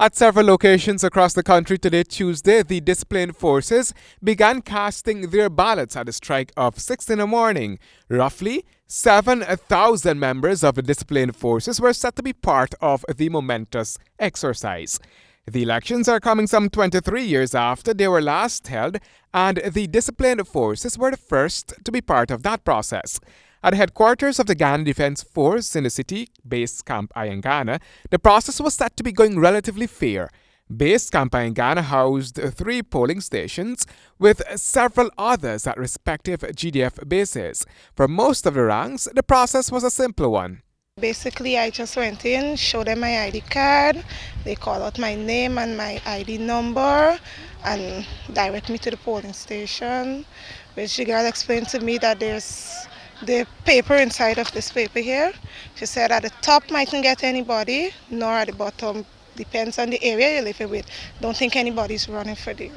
At several locations across the country today, Tuesday, the disciplined forces began casting their ballots at a strike of 6 in the morning. Roughly 7,000 members of the disciplined forces were set to be part of the momentous exercise. The elections are coming some 23 years after they were last held, and the disciplined forces were the first to be part of that process. At the headquarters of the Ghana Defence Force in the city, Base Camp Ayangana, the process was said to be going relatively fair. Base Camp Ayangana housed 3 polling stations with several others at respective GDF bases. For most of the ranks, the process was a simple one. Basically, I just went in, showed them my ID card, they call out my name and my ID number and direct me to the polling station, which the girl explained to me that there's the paper inside of this paper here. She said at the top mightn't get anybody, nor at the bottom, depends on the area you live with. Don't think anybody's running for there.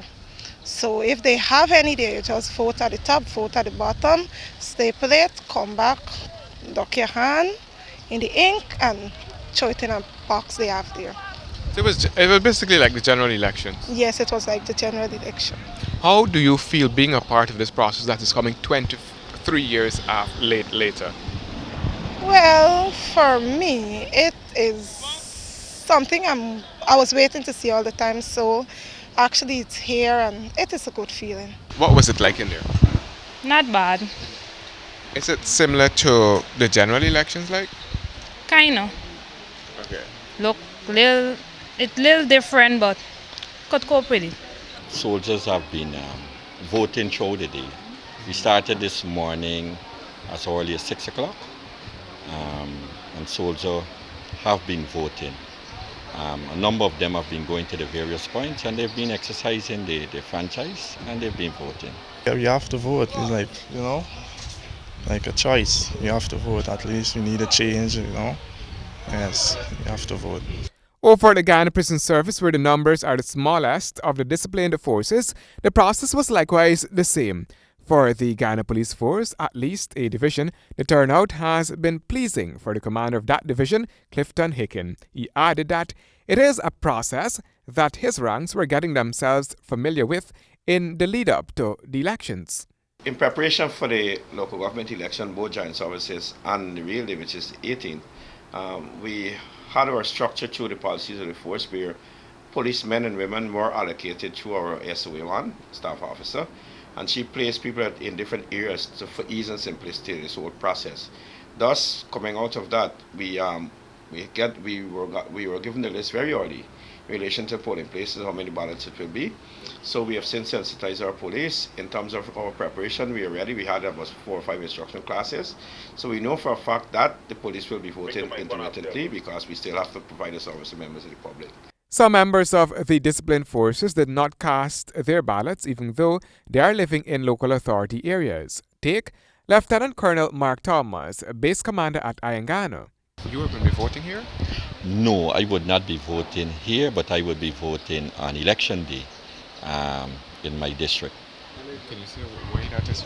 So if they have any there, just vote at the top, vote at the bottom, staple it, come back, duck your hand in the ink and throw it in a box they have there. So it was basically like the general elections. Yes, it was like the general election. How do you feel being a part of this process that is coming 23 years later? Well, for me, it is something I was waiting to see all the time. So actually it's here and it is a good feeling. What was it like in there? Not bad. Is it similar to the general elections like? Kinda. Okay. Look, it's little different, but could cope with it. Soldiers have been voting throughout the day. We started this morning as early as 6 o'clock, and soldiers have been voting. A number of them have been going to the various points and they've been exercising the franchise and they've been voting. Yeah, you have to vote. It's like, like a choice. You have to vote. At least you need a change, Yes, you have to vote. Over the Ghana Prison Service, where the numbers are the smallest of the disciplined forces, the process was likewise the same. For the Ghana Police Force, at least a division, the turnout has been pleasing for the commander of that division, Clifton Hicken. He added that it is a process that his ranks were getting themselves familiar with in the lead-up to the elections. In preparation for the local government election, both joint services and the real day, which is 18th, we had our structure through the policies of the force where policemen and women were allocated through our SOA1 staff officer, and she placed people in different areas for ease and simplicity in this whole process. Thus, coming out of that, we were given the list very early in relation to polling places, how many ballots it will be. So we have since sensitized our police in terms of our preparation. We are ready. We had about 4 or 5 instruction classes. So we know for a fact that the police will be voting intermittently because we still have to provide a service to members of the public. Some members of the disciplined forces did not cast their ballots even though they are living in local authority areas. Take Lieutenant Colonel Mark Thomas, base commander at Ayangana. You were going to be voting here? No, I would not be voting here, but I would be voting on election day in my district. Can you say why that is?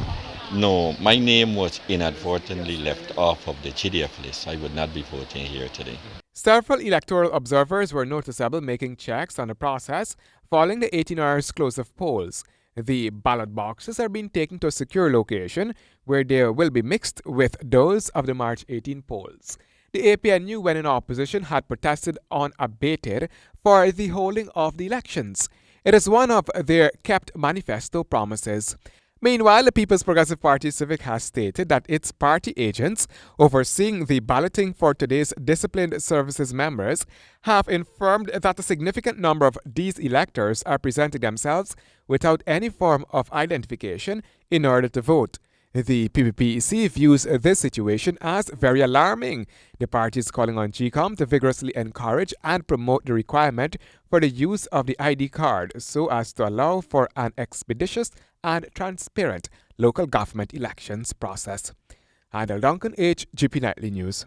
No, my name was inadvertently left off of the GDF list. I would not be voting here today. Several electoral observers were noticeable making checks on the process following the 18 hours close of polls. The ballot boxes are being taken to a secure location where they will be mixed with those of the March 18 polls. The APNU, when in opposition, had protested unabated for the holding of the elections. It is one of their kept manifesto promises. Meanwhile, the People's Progressive Party Civic has stated that its party agents overseeing the balloting for today's disciplined services members have informed that a significant number of these electors are presenting themselves without any form of identification in order to vote. The PPPC views this situation as very alarming. The party is calling on GCOM to vigorously encourage and promote the requirement for the use of the ID card so as to allow for an expeditious and transparent local government elections process. Handel Duncan, HGP Nightly News.